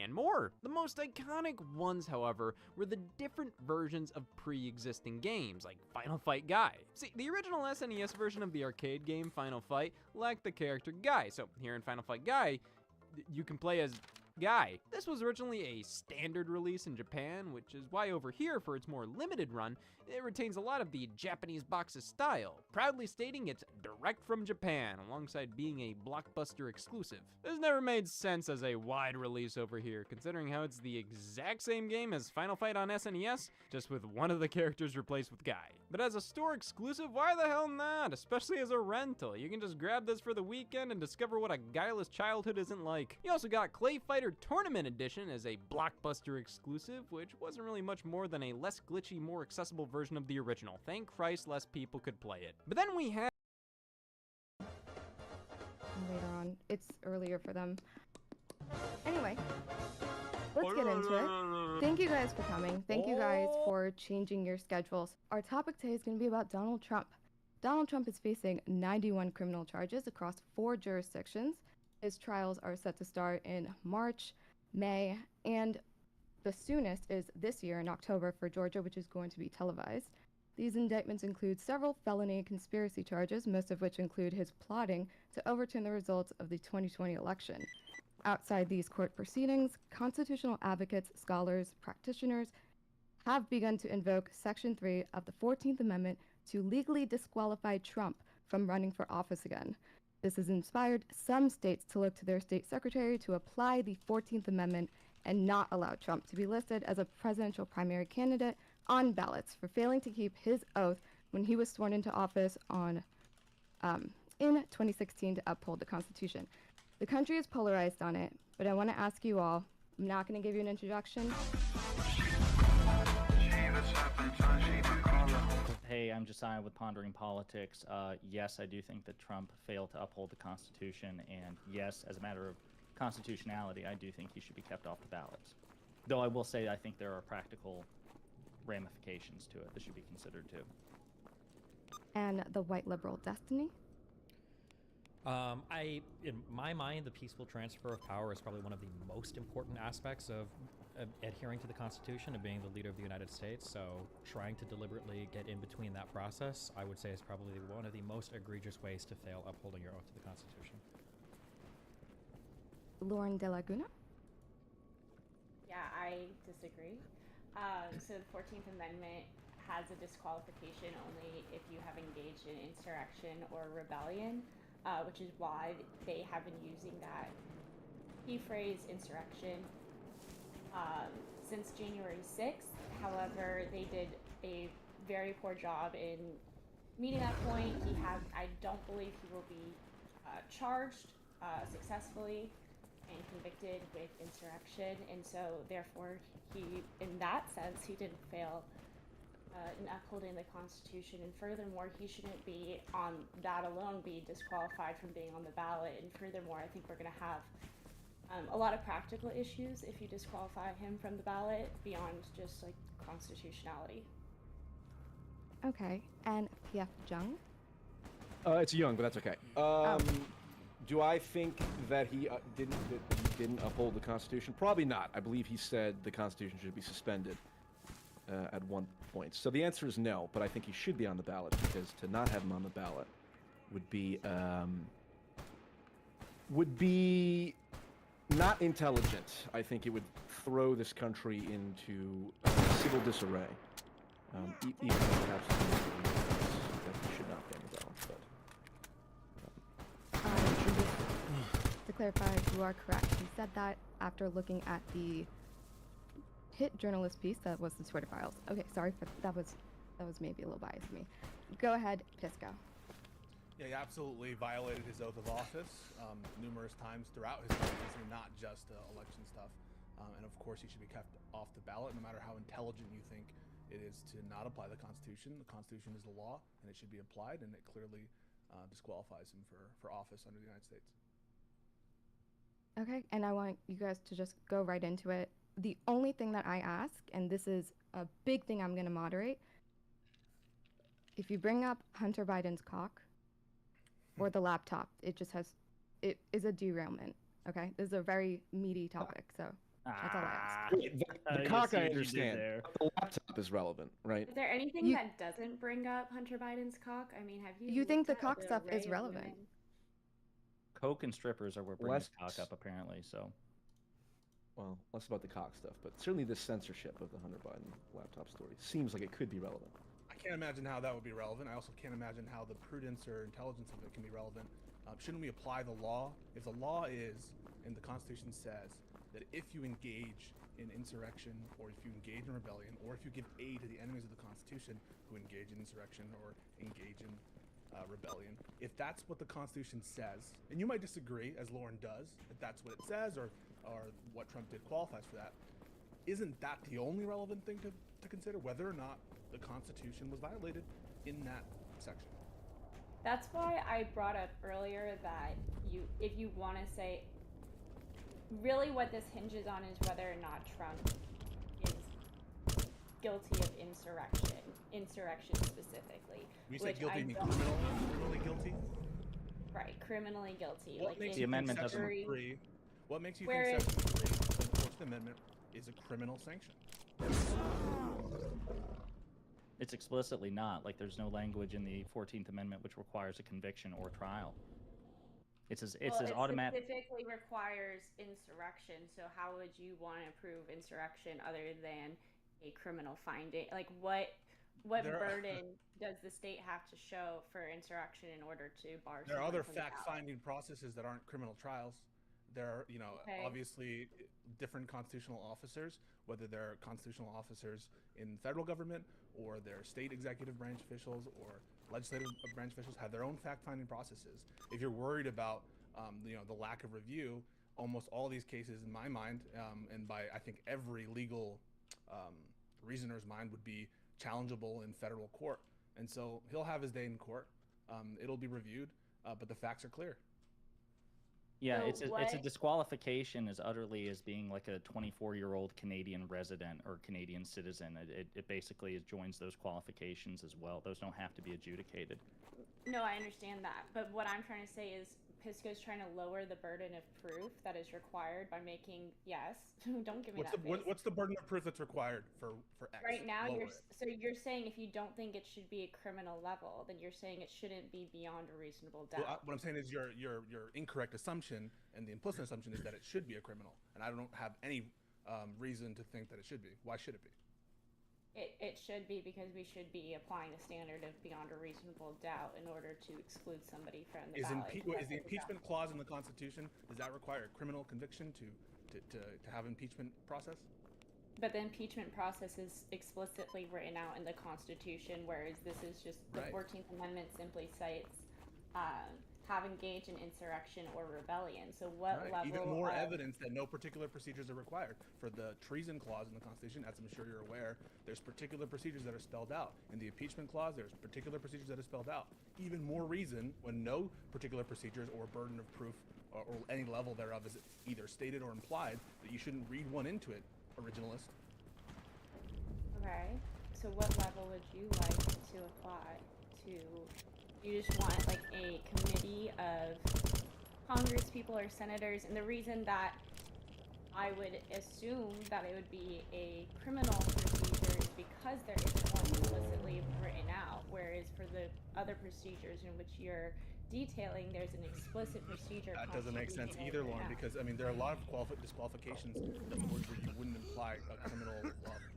and more. The most iconic ones, however, were the different versions of pre-existing games, like Final Fight Guy. See, the original SNES version of the arcade game Final Fight lacked the character Guy, so here in Final Fight Guy, you can play as Guy. This was originally a standard release in Japan, which is why over here, for its more limited run, it retains a lot of the Japanese box's style, proudly stating it's direct from Japan, alongside being a Blockbuster exclusive. This never made sense as a wide release over here, considering how it's the exact same game as Final Fight on SNES, just with one of the characters replaced with Guy. But as a store exclusive, why the hell not? Especially as a rental. You can just grab this for the weekend and discover what a guileless childhood isn't like. You also got Clay Fighter Tournament Edition as a Blockbuster exclusive, which wasn't really much more than a less glitchy, more accessible version of the original. Thank Christ less people could play it. But then we had later on. It's earlier for them. Anyway, let's get into it. Thank you guys for coming. Thank you guys for changing your schedules. Our topic today is going to be about Donald Trump. Donald Trump is facing 91 criminal charges across 4 jurisdictions. His trials are set to start in March, May, and the soonest is this year in October for Georgia, which is going to be televised. These indictments include several felony conspiracy charges, most of which include his plotting to overturn the results of the 2020 election. Outside these court proceedings, constitutional advocates, scholars, practitioners have begun to invoke Section 3 of the 14th Amendment to legally disqualify Trump from running for office again. This has inspired some states to look to their state secretary to apply the 14th Amendment and not allow Trump to be listed as a presidential primary candidate on ballots for failing to keep his oath when he was sworn into office in 2016 to uphold the Constitution. The country is polarized on it, but I want to ask you all, I'm not going to give you an introduction. Hey, I'm Josiah with Pondering Politics. Yes, I do think that Trump failed to uphold the Constitution, and yes, as a matter of constitutionality, I do think he should be kept off the ballots. Though I will say I think there are practical ramifications to it that should be considered too. And the white liberal destiny? In my mind, the peaceful transfer of power is probably one of the most important aspects of adhering to the Constitution and being the leader of the United States. So trying to deliberately get in between that process, I would say, is probably one of the most egregious ways to fail upholding your oath to the Constitution. Lauren De Laguna? Yeah, I disagree. So the 14th Amendment has a disqualification only if you have engaged in insurrection or rebellion, which is why they have been using that key phrase, insurrection, since January 6th. However, they did a very poor job in meeting that point. I don't believe he will be charged successfully and convicted with insurrection, and so therefore he, in that sense, he didn't fail in upholding the Constitution. And furthermore, he shouldn't be on that alone be disqualified from being on the ballot. And furthermore, I think we're going to have a lot of practical issues if you disqualify him from the ballot beyond just like constitutionality. Okay, and P.F. Jung? It's Young, but that's okay. Do I think that he didn't uphold the Constitution? Probably not. I believe he said the Constitution should be suspended at one point. So the answer is no, but I think he should be on the ballot, because to not have him on the ballot would be not intelligent. I think it would throw this country into civil disarray. Even perhaps that he should not be on the ballot. To clarify, you are correct. He said that after looking at the hit journalist piece that was the Twitter files. Okay, sorry, but that was maybe a little biased of me. Go ahead, Pisco. Yeah, he absolutely violated his oath of office numerous times throughout his presidency, not just election stuff. And of course, he should be kept off the ballot, no matter how intelligent you think it is to not apply the Constitution. The Constitution is the law, and it should be applied, and it clearly disqualifies him for office under the United States. Okay, and I want you guys to just go right into it. The only thing that I ask, and this is a big thing I'm going to moderate, if you bring up Hunter Biden's cock or the laptop, it is a derailment, okay? This is a very meaty topic, so. That's all I ask. Wait, the you cock see I what you did understand. there. But the laptop is relevant, right? Is there anything You- that doesn't bring up Hunter Biden's cock? I mean, have you? You think looked the at cock stuff array is of relevant? women? Coke and strippers are what bring Less- the cock up, apparently. So Well, less about the cock stuff, but certainly the censorship of the Hunter Biden laptop story seems like it could be relevant. I can't imagine how that would be relevant. I also can't imagine how the prudence or intelligence of it can be relevant. Shouldn't we apply the law? If the law is, and the Constitution says, that if you engage in insurrection, or if you engage in rebellion, or if you give aid to the enemies of the Constitution who engage in insurrection or engage in rebellion, if that's what the Constitution says, and you might disagree, as Lauren does, that that's what it says, or what Trump did qualifies for that, isn't that the only relevant thing to consider, whether or not the Constitution was violated in that section? That's why I brought up earlier that if you want to say, really what this hinges on is whether or not Trump is guilty of insurrection specifically. We say which guilty, I you mean don't- criminally guilty? Right, criminally guilty. What like makes The you think amendment doesn't- Section jury- 3? What makes you Whereas- think Section 3 of the 14th Amendment is a criminal sanction? it's explicitly not. Like, there's no language in the 14th Amendment which requires a conviction or trial. It's as It automatic. specifically requires insurrection. So how would you want to prove insurrection other than a criminal finding? Like what There are- burden does the state have to show for insurrection in order to bar? There are someone other from the ballot? fact-finding processes that aren't criminal trials. There are, Okay. obviously different constitutional officers, whether they're constitutional officers in federal government or they're state executive branch officials or legislative branch officials, have their own fact-finding processes. If you're worried about, the lack of review, almost all these cases, in my mind, and by I think every legal reasoner's mind, would be challengeable in federal court. And so he'll have his day in court. It'll be reviewed, but the facts are clear. Yeah, So it's a what- disqualification as utterly as being like a 24-year-old Canadian resident or Canadian citizen. It basically joins those qualifications as well. Those don't have to be adjudicated. No, I understand that. But what I'm trying to say is Pisco's trying to lower the burden of proof that is required by making don't give me that face. What's the burden of proof that's required for X? Right now, Lower you're it. saying if you don't think it should be a criminal level, then you're saying it shouldn't be beyond a reasonable doubt. Well, what I'm saying is your incorrect assumption, and the implicit assumption is that it should be a criminal, and I don't have any reason to think that it should be. Why should it be? It should be because we should be applying the standard of beyond a reasonable doubt in order to exclude somebody from the Is ballot. the impeachment clause in the Constitution, does that require a criminal conviction to have impeachment process? But the impeachment process is explicitly written out in the Constitution, whereas this is just the Right. 14th Amendment simply cites have engaged in insurrection or rebellion. So what Right. level Even more of, evidence that no particular procedures are required. For the treason clause in the Constitution, as I'm sure you're aware, there's particular procedures that are spelled out. In the impeachment clause, there's particular procedures that are spelled out. Even more reason when no particular procedures or burden of proof or any level thereof is either stated or implied, that you shouldn't read one into it, originalist. Okay. So what level would you like to apply to? You just want like a committee of Congress people or senators, and the reason that I would assume that it would be a criminal procedure is because there isn't one explicitly written out, whereas for the other procedures in which you're detailing, there's an explicit procedure. That doesn't make sense constitutionally either, written Lauren, out. because I mean there are a lot of disqualifications that where you wouldn't imply a criminal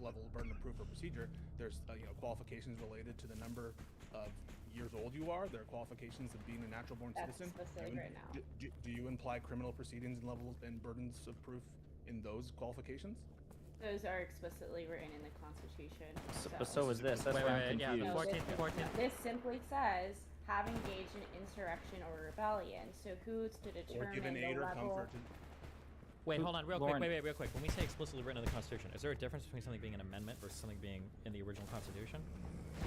level burden of proof or procedure. There's qualifications related to the number of years old you are. There are qualifications of being a natural born That's citizen. explicitly written out. Do you imply criminal proceedings and levels and burdens of proof in those qualifications? Those are explicitly written in the Constitution. But so is this. That's Wait, why wait, I'm wait, yeah, the confused. 14th. This simply says have engaged in insurrection or rebellion. So who's to Or determine given the aid or level? comfort? Wait, hold on, real Lauren- quick. Real quick. When we say explicitly written in the Constitution, is there a difference between something being an amendment versus something being in the original Constitution?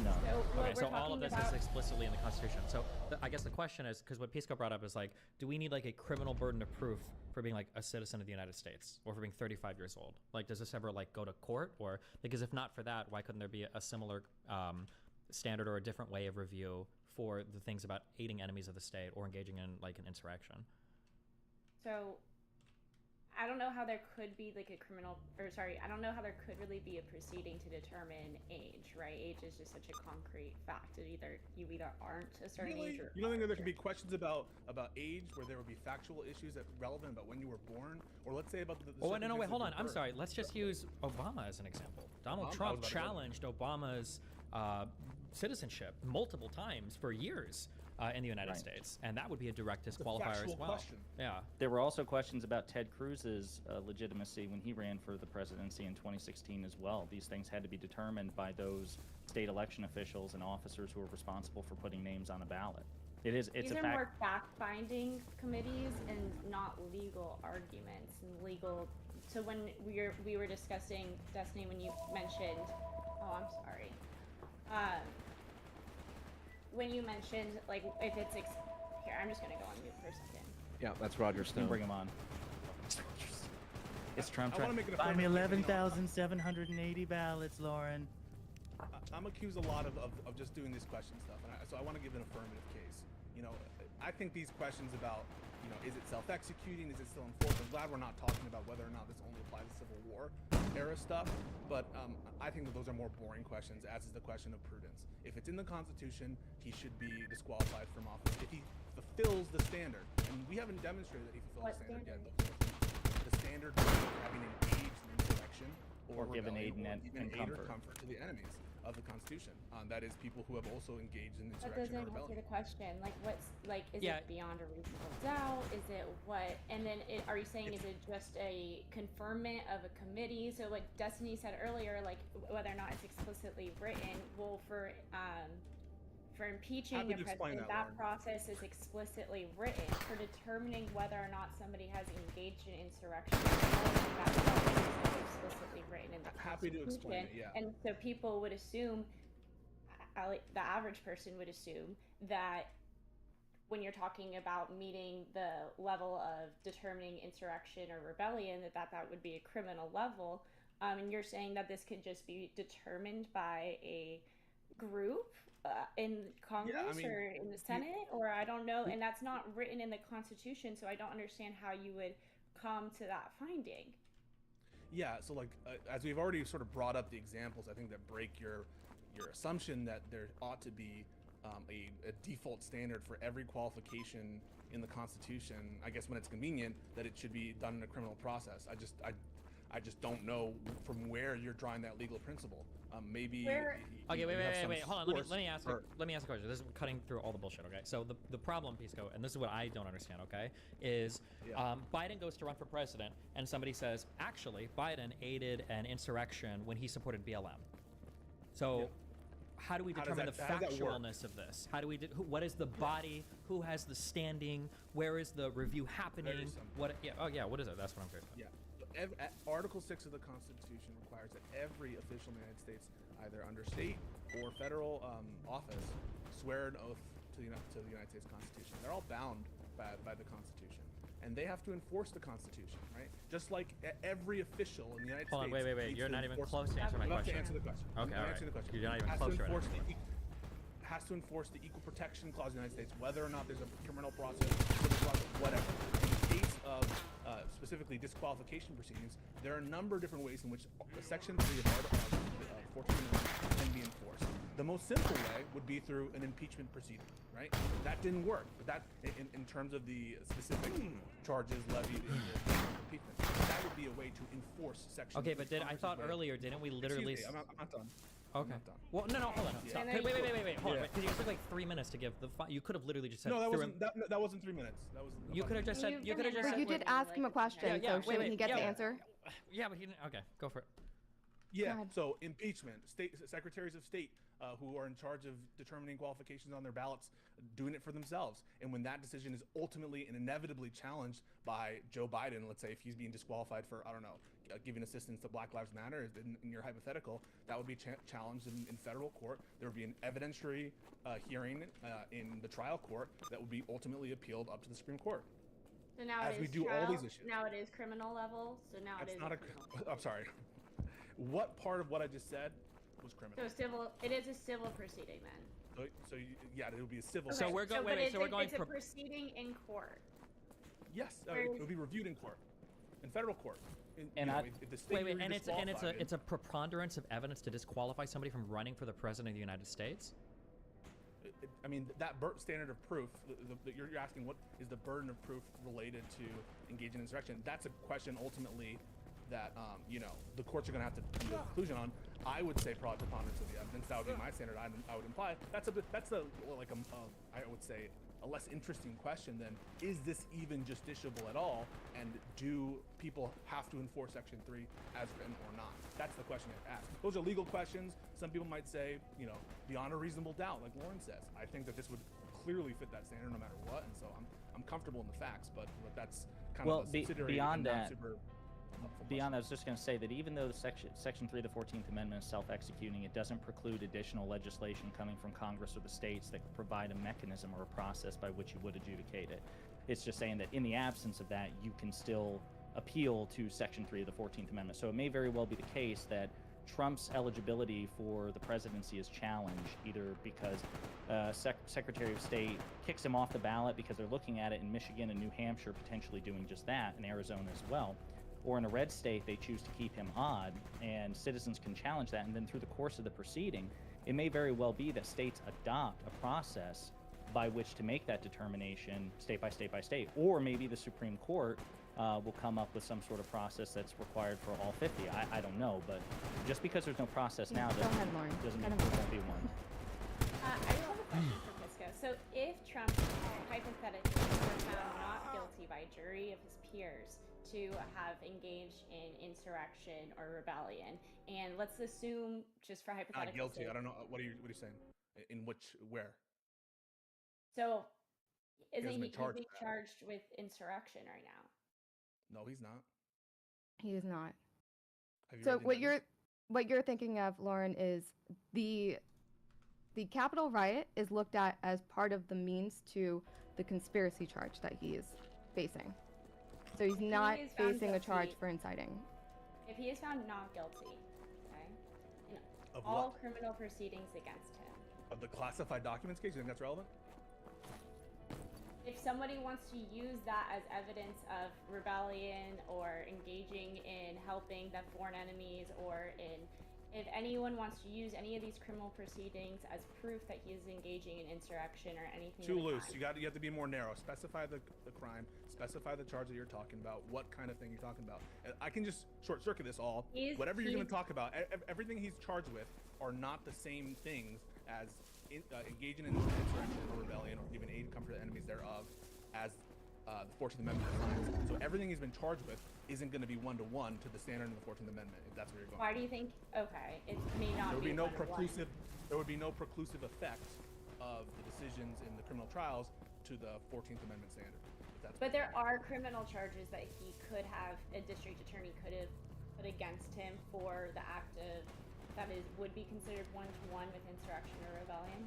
No. So what Okay, so we're all of talking this about, is explicitly in the Constitution. So I guess the question is, because what Pisco brought up is like, do we need like a criminal burden of proof for being like a citizen of the United States or for being 35 years old? Like, does this ever like go to court? Or because if not for that, why couldn't there be a similar standard or a different way of review for the things about aiding enemies of the state or engaging in like an insurrection? so I don't know how there could be like a criminal, or sorry, I don't know how there could really be a proceeding to determine age, right? Age is just such a concrete fact. You either aren't a certain Really? age or You don't think that there are. could be questions about age where there would be factual issues that relevant about when you were born, or let's say about the Oh, no, wait, circumstances hold of on. your I'm birth? sorry. Let's just use Obama as an example. Donald I was Trump about to go there. challenged Obama's citizenship multiple times for years in the United Right. States, and that would be a direct It's a disqualifier as factual well. question. Yeah. There were also questions about Ted Cruz's legitimacy when he ran for the presidency in 2016 as well. These things had to be determined by those state election officials and officers who are responsible for putting names on a ballot. It's These a are fact. more fact-finding committees and not legal arguments and legal. So when we were discussing Destiny, when you mentioned, oh, I'm sorry. When you mentioned like if it's here, I'm just gonna go on mute for a second. Yeah, that's Roger You Stone. can bring him on. It's Trump I trying wanna make an buy me affirmative case, 11,780 ballots, Lauren. I'm accused a lot of just doing this question stuff, and so I want to give an affirmative case. You know, I think these questions about, you know, is it self-executing, is it still enforced? I'm glad we're not talking about whether or not this only applies to Civil War era stuff, but I think that those are more boring questions, as is the question of prudence. If it's in the Constitution, he should be disqualified from office. If he fulfills the standard, and we haven't demonstrated that he fulfills What the standard standard? yet, the standard of having engaged in insurrection Or given aid rebellion, and- or and given aid or comfort. comfort to the enemies of the Constitution. That is people who have also engaged in That insurrection doesn't or answer rebellion. the question. Like, what's like? Is Yeah. it beyond a reasonable doubt? Is it what? And then, are you saying is it just a conferment of a committee? So, like Destiny said earlier, like whether or not it's explicitly written. Well, for impeaching Happy a to explain president, that, that Lauren. process is explicitly written. For determining whether or not somebody has engaged in insurrection, that process is explicitly written in the Happy to explain Constitution. it, yeah. And so people would assume, the average person would assume that when you're talking about meeting the level of determining insurrection or rebellion, that would be a criminal level. And you're saying that this could just be determined by a group in Congress mean, or in the Senate, or I don't know. And that's not written in the Constitution, so I don't understand how you would come to that finding. Yeah, so like as we've already sort of brought up the examples, I think that break your assumption that there ought to be a default standard for every qualification in the Constitution. I guess when it's convenient, that it should be done in a criminal process. I just don't know from where you're drawing that legal principle. Maybe. Where- Okay, wait, you have some hold on. source Let me ask or- a question. This is cutting through all the bullshit. Okay, so the problem, Pisco, and this is what I don't understand. Okay, is Yeah. Biden goes to run for president, and somebody says, actually, Biden aided an insurrection when he supported BLM. So. Yeah. How do we How does determine that- the how does that work? factualness of this? How do we? What is the body? Who has the standing? Where is the review happening? simple. What? Yeah. Oh, yeah. What is it? That's what I'm curious about. Yeah. So Article 6 of the Constitution requires that every official in the United States, either under state or federal office, swear an oath to the United States Constitution. They're all bound by the Constitution, and they have to enforce the Constitution, right? Just like every official in the United Hold on, States. wait. needs You're to not even enforce- close to answering my I'm about question. to answer the question. Okay, I'm all right. answering the question. You're not even Has close to to it, I enforce think. has to enforce the Equal Protection Clause of the United States, whether or not there's a criminal process, civil process, whatever. In the case of specifically disqualification proceedings, there are a number of different ways in which Section 3 of Article 14 can be enforced. The most simple way would be through an impeachment proceeding, right? That didn't work, but that, in terms of the specific charges levied in the impeachment, that would be a way to enforce Section. Okay, but I thought way. earlier, didn't we literally? Excuse me, I'm not done. Okay. not done. Well, no, hold on. Stop. And Wait, then wait. Hold on. Yeah. Because you took like 3 minutes to give the. You could have literally just said. No, that through wasn't that wasn't 3 minutes. That was. You could have just said. You could have just But said. you did ask him a question, Yeah, so wait, shouldn't he get yeah. the answer? Yeah, but he didn't. Okay, go for it. Yeah. ahead. So impeachment, state secretaries of state who are in charge of determining qualifications on their ballots, doing it for themselves. And when that decision is ultimately and inevitably challenged by Joe Biden, let's say if he's being disqualified for, I don't know, giving assistance to Black Lives Matter, in your hypothetical, that would be challenged in federal court. There would be an evidentiary hearing in the trial court that would be ultimately appealed up to the Supreme Court. So now As it we is do all trial, these issues. Now it is criminal level. So now it That's is. not a. criminal. I'm sorry. What part of what I just said was criminal? So civil. It is a civil proceeding then. So yeah, it would be a civil. So Okay, we're going. but Wait. So we're going. It's a proceeding in court. Yes, Where it is- would be reviewed in court. in federal court. And if the state Wait, you're and disqualified it's a preponderance of evidence to disqualify somebody from running for the president of the United States? I mean, that standard of proof, you're asking what is the burden of proof related to engaging in insurrection. That's a question ultimately that, the courts are going to have to come to a conclusion on. I would say probably preponderance of the evidence. That would be my standard. I would imply. I would say, a less interesting question than, is this even justiciable at all? And do people have to enforce Section 3 as written or not? That's the question you have to ask. Those are legal questions. Some people might say, beyond a reasonable doubt, like Lauren says. I think that this would clearly fit that standard no matter what, and so I'm comfortable in the facts, but that's kind of a subsidiary beyond and that. not super helpful Beyond that, I question. was just going to say that even though the Section 3 of the 14th Amendment is self-executing, it doesn't preclude additional legislation coming from Congress or the states that could provide a mechanism or a process by which you would adjudicate it. It's just saying that in the absence of that, you can still appeal to Section 3 of the 14th Amendment. So it may very well be the case that Trump's eligibility for the presidency is challenged, either because Secretary of State kicks him off the ballot because they're looking at it in Michigan and New Hampshire potentially doing just that, and Arizona as well, or in a red state they choose to keep him odd, and citizens can challenge that, and then through the course of the proceeding, it may very well be that states adopt a process by which to make that determination state by state by state, or maybe the Supreme Court will come up with some sort of process that's required for all 50. I don't know, but just because there's no process now Go ahead, Lauren. doesn't mean Kind of- there won't be one. I have a question for Pisco. So if Trump hypothetically were found not guilty by a jury of his peers to have engaged in insurrection or rebellion, and let's assume, just for hypothetical Not guilty. sake, I don't know. What are you saying? Where? so isn't hasn't he been charged being for that. charged with insurrection right now? No, he's not. He is not. Have you So read the what you're thinking of, Lauren, is the Capitol riot is looked at as part of the means to the conspiracy charge that he is facing. So he's not is found facing a charge guilty- for inciting. If he is found not guilty, okay, in Of all what? criminal proceedings against him, Of the classified documents case? You think that's relevant? if somebody wants to use that as evidence of rebellion or engaging in helping the foreign enemies, or if anyone wants to use any of these criminal proceedings as proof that he is engaging in insurrection or anything Too of the loose. kind. You have to be more narrow. Specify the crime. Specify the charge that you're talking about. What kind of thing you're talking about. And I can just short circuit this all. Whatever you're going to talk about, everything he's charged with are not the same things as engaging in insurrection or rebellion or giving aid and comfort to enemies thereof, as the 14th Amendment defines. So everything he's been charged with isn't going to be one-to-one to the standard in the 14th Amendment, if that's where you're going. Why do you think? Okay, it may not There would be no one-to-one. There would be no preclusive effect of the decisions in the criminal trials to the 14th Amendment standard. If that's But there are criminal charges that he could have, a district attorney could have put against him for the act of, that would be considered one-to-one with insurrection or rebellion.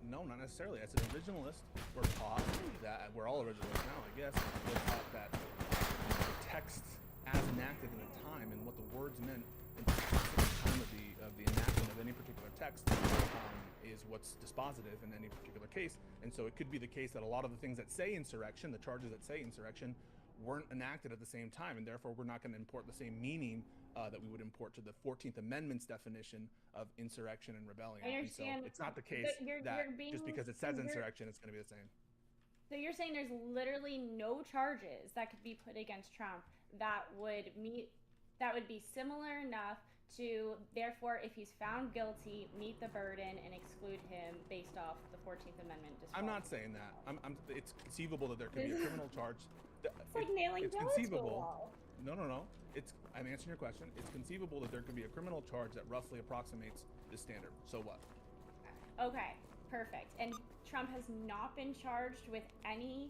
No, not necessarily. As an originalist, we're taught that we're all originalists now, I guess. We're taught that the text as enacted in the time and what the words meant in the time of the enactment of any particular text is what's dispositive in any particular case. And so it could be the case that a lot of the things that say insurrection, the charges that say insurrection, weren't enacted at the same time, and therefore we're not going to import the same meaning that we would import to the 14th Amendment's definition of insurrection and rebellion. I And so understand, it's not the but case you're that being just because it says you're- insurrection, it's going to be the same. So you're saying there's literally no charges that could be put against Trump that would be similar enough to, therefore, if he's found guilty, meet the burden and exclude him based off the 14th Amendment. I'm not saying that. It's conceivable that there could be a criminal charge. It's like nailing it's bullets to a conceivable. wall. No. I'm answering your question. It's conceivable that there could be a criminal charge that roughly approximates this standard. So what? Okay, perfect. And Trump has not been charged with any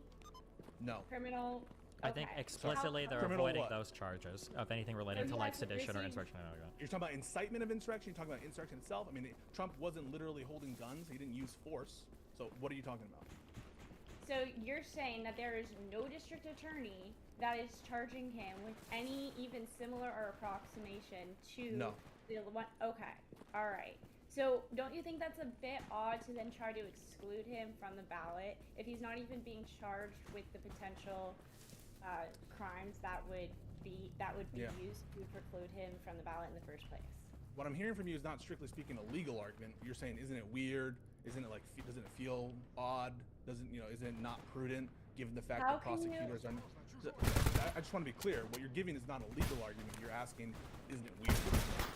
No. criminal. I think okay. explicitly they're Criminal avoiding what? those charges of anything related to he like hasn't sedition or received- insurrection. You're talking about incitement of insurrection. You're talking about insurrection itself. I mean, Trump wasn't literally holding guns. He didn't use force. So what are you talking about? So you're saying that there is no district attorney that is charging him with any even similar or approximation to No. the one? Okay, all right. So don't you think that's a bit odd to then try to exclude him from the ballot if he's not even being charged with the potential crimes that would be Yeah. used to preclude him from the ballot in the first place. What I'm hearing from you is not strictly speaking a legal argument. You're saying, isn't it weird? Isn't it like, doesn't it feel odd? Isn't it not prudent given the fact How that can you- prosecutors are? I just want to be clear. What you're giving is not a legal argument. You're asking, isn't it weird?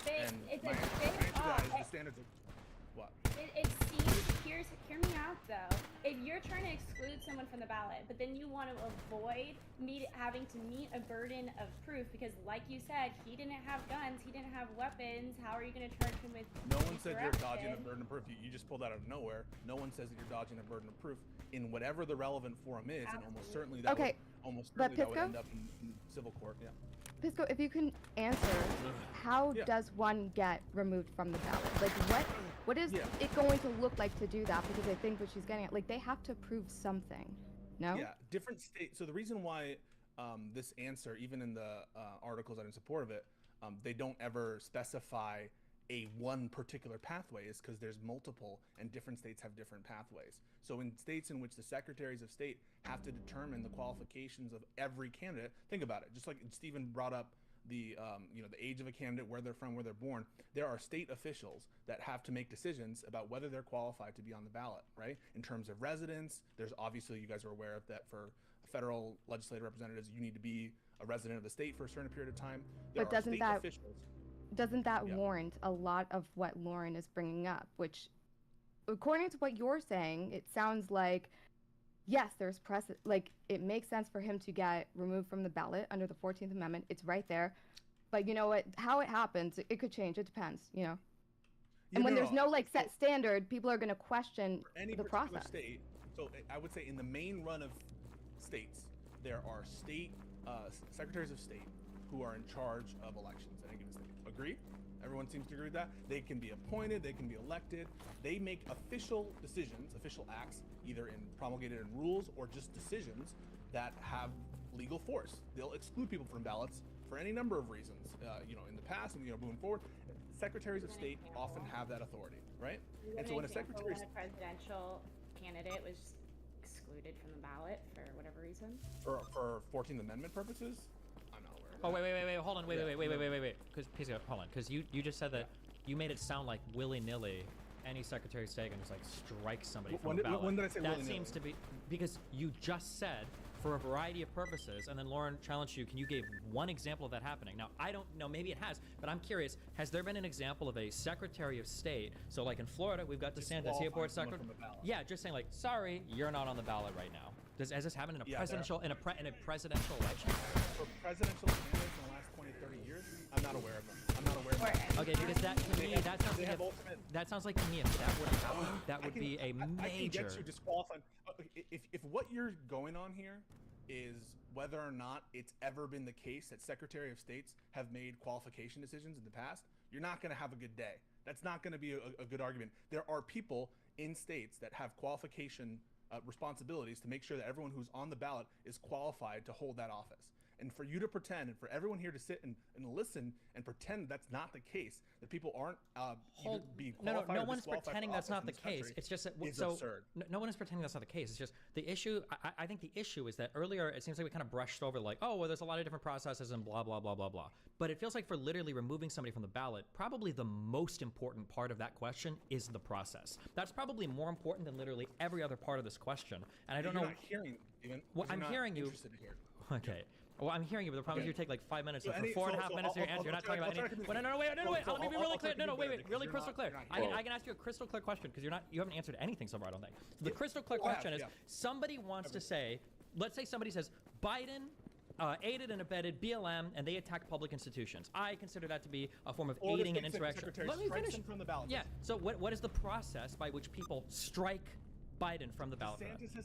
And It's my a answer bit to that odd. is the standards of what? It seems, hear me out though. If you're trying to exclude someone from the ballot, but then you want to avoid having to meet a burden of proof because, like you said, he didn't have guns, he didn't have weapons. How are you going to charge him with? No one said you're dodging a insurrection? burden of proof. You just pulled that out of nowhere. No one says that you're dodging a burden of proof in whatever the relevant forum is, and almost certainly that Okay, would Pisco? end up in civil court. Yeah. Pisco, if you can answer, how Yeah. does one get removed from the ballot? Like, what is Yeah. it going to look like to do that? Because I think what she's getting at, like, they have to prove something. No? Yeah, different states. So the reason why this answer, even in the articles that are in support of it, they don't ever specify a one particular pathway is because there's multiple and different states have different pathways. So in states in which the secretaries of state have to determine the qualifications of every candidate, think about it. Just like Stephen brought up the the age of a candidate, where they're from, where they're born, there are state officials that have to make decisions about whether they're qualified to be on the ballot, right? In terms of residence, there's obviously, you guys are aware of that, for federal legislative representatives, you need to be a resident of the state for a certain period of time. There But are doesn't state that- officials. Doesn't that Yeah. warrant a lot of what Lauren is bringing up? Which, according to what you're saying, it sounds like, yes, there's like, it makes sense for him to get removed from the ballot under the 14th Amendment. It's right there. But you know what? How it happens, it could change. It depends, you know? Yeah, And when no, there's no, no, like, so set standard, people are going to question for any the particular process. state, so I would say in the main run of states, there are state secretaries of state who are in charge of elections in any given state. Agree? Everyone seems to agree with that. They can be appointed, they can be elected. They make official decisions, official acts, either in promulgated in rules or just decisions that have legal force. They'll exclude people from ballots for any number of reasons. In the past and moving forward, secretaries of state often have that authority, right? And so when a secretary, when a presidential candidate was excluded from the ballot for whatever reason. for 14th Amendment purposes, I'm not aware of that. Oh, wait, hold on, wait. Because, hold on, because you just said that you made it sound like willy-nilly any Secretary of State can just like strike somebody from When the did- ballot. when did I say that willy-nilly? seems to be because you just said for a variety of purposes, and then Lauren challenged you. Can you give one example of that happening? Now, I don't know, maybe it has, but I'm curious. Has there been an example of a Secretary of State? So, like in Florida, we've got DeSantis. He Disqualifying appoints someone secretary. from the ballot. Yeah, just saying like, sorry, you're not on the ballot right now. Has this happened in a Yeah, presidential in a presidential election? For presidential candidates in the last 20, 30 years, I'm not aware of them. I'm not aware of them. Okay, because that to me, that sounds They like have if, ultimate. that sounds like to me if that would happen, that would I can- be a I can major. get you disqualified. If what you're going on here is whether or not it's ever been the case that Secretary of States have made qualification decisions in the past, you're not going to have a good day. That's not going to be a good argument. There are people in states that have qualification responsibilities to make sure that everyone who's on the ballot is qualified to hold that office. And for you to pretend, and for everyone here to sit and listen and pretend that's not the case, that people aren't either being qualified No or one's disqualified for pretending that's office not in the this case. country It's just that is so absurd. no one is pretending that's not the case. It's just the issue. I think the issue is that earlier it seems like we kind of brushed over like, oh, well, there's a lot of different processes and blah blah blah blah blah. But it feels like for literally removing somebody from the ballot, probably the most important part of that question is the process. That's probably more important than literally every other part of this question. And I don't You're know. not hearing, even. Well, I'm hearing you. Interested to hear. Okay. Well, I'm hearing you, but the problem is Okay. you take like 5 minutes, So and for any- 4.5 so minutes of your I'll answer, you're not try- talking about I'll try anything. to Well, no, wait, So let me be really I'll clear. try to No, be wait, better wait, really because crystal clear. you're not I can ask you a crystal clear question because you haven't answered anything so far, I don't think. The crystal clear Well, I question have, is yeah. somebody wants to say, let's say somebody says Biden aided and abetted BLM and they attacked public institutions. I consider that to be a form of Or the aiding and state insurrection. secretary Let me strikes finish. him from the ballot. Yeah. So what is the process by which people strike Biden from the ballot? for that? DeSantis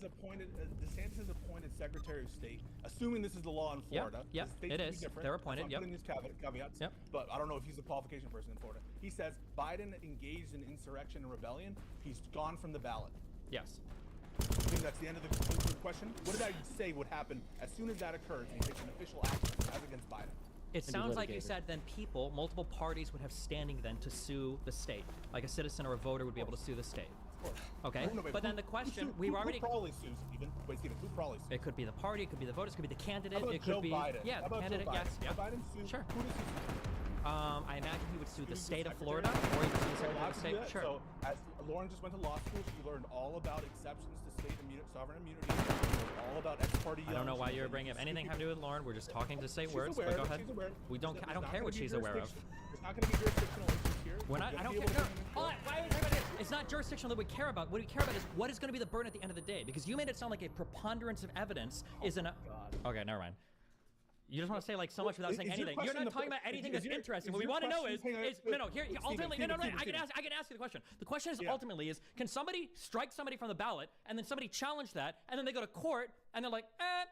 has appointed Secretary of State, assuming this is the law in Yeah, Florida. yeah, the states it can be is. different, They're so appointed, I'm yep. putting these caveats. Yep. But I don't know if he's a qualification person in Florida. He says Biden engaged in insurrection and rebellion. He's gone from the ballot. Yes. I think that's the end of the question. What did I say would happen as soon as that occurs and he takes an official action as against Biden? It be sounds like you litigated. said then multiple parties would have standing then to sue the state. Like a citizen or a voter would be able to sue the state. of course. Okay, No, wait, but then the question, we've already... Who probably sues, Stephen? Wait, Stephen, who probably sues? It could be the party, it could be the voters, it could be the candidate, How about it could Joe be... Biden? Yeah, How the about candidate, Joe Biden? yes, yeah. Joe Biden sues, Sure. who does he sue? I imagine he would sue the Sues state of secretary? Florida, or he would sue the So Secretary allowed of to State. do that. Sure. So as Lauren just went to law school, she learned all about exceptions to state immunity, sovereign immunity. She learned all about ex parte. I don't know why you're bringing up anything having to do with Lauren. We're just talking to say She's words, aware, but go ahead. She's aware. We don't. There's I don't not care gonna what be she's aware of. There's not going to be jurisdictional issues here. We're not. I don't care. No, hold on. Why are we talking about this? It's not jurisdictional that we care about. What we care about is what is going to be the burden at the end of the day. Because you made it sound like a preponderance of evidence is an. Okay, never mind. You just want to say like so much without saying anything. You're not talking about anything that's interesting. What we want to know is no. Here, ultimately, no. I can ask you the question. The question is ultimately is can somebody strike somebody from the ballot and then somebody challenge that and then they go to court and they're like,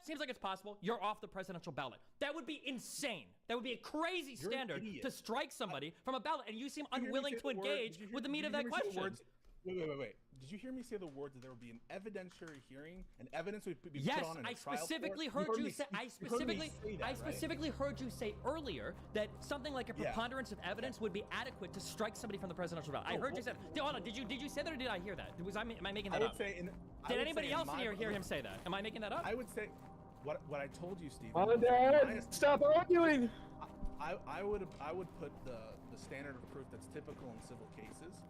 seems like it's possible. You're off the presidential ballot. That would be insane. That would be a crazy standard to strike somebody from a ballot, and you seem unwilling to engage with the meat of that question. Wait. Did you hear me say the words that there would be an evidentiary hearing and evidence would be put on in a trial? Yes, I specifically heard you say. I specifically heard you say earlier that something like a preponderance of evidence would be adequate to strike somebody from the presidential ballot. I heard you say that. Hold on, did you say that or did I hear that? Am I making that up? Did anybody else in here hear him say that? Am I making that up? I would say what I told you, Steve. Stop arguing. I would put the standard of proof that's typical in civil cases.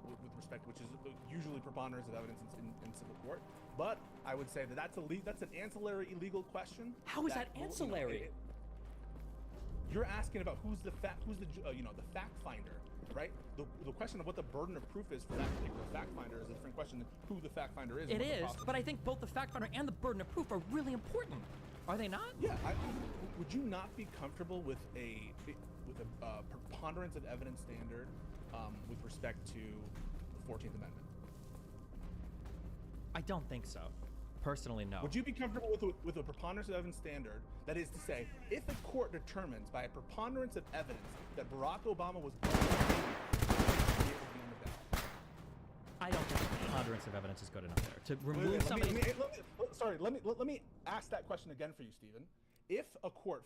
With respect, which is usually preponderance of evidence in civil court, but I would say that that's an ancillary illegal question. How is that ancillary? You're asking about who's the fact finder, right? The question of what the burden of proof is for that particular fact finder is a different question than who the fact finder is. It is, but I think both the fact finder and the burden of proof are really important. Are they not? Yeah. Would you not be comfortable with a preponderance of evidence standard with respect to the 14th Amendment? I don't think so. Personally, no. Would you be comfortable with a preponderance of evidence standard? That is to say, if a court determines by a preponderance of evidence that Barack Obama was born, it would be on the ballot. I don't think the preponderance of evidence is good enough there to remove somebody. Let me ask that question again for you, Stephen. If a court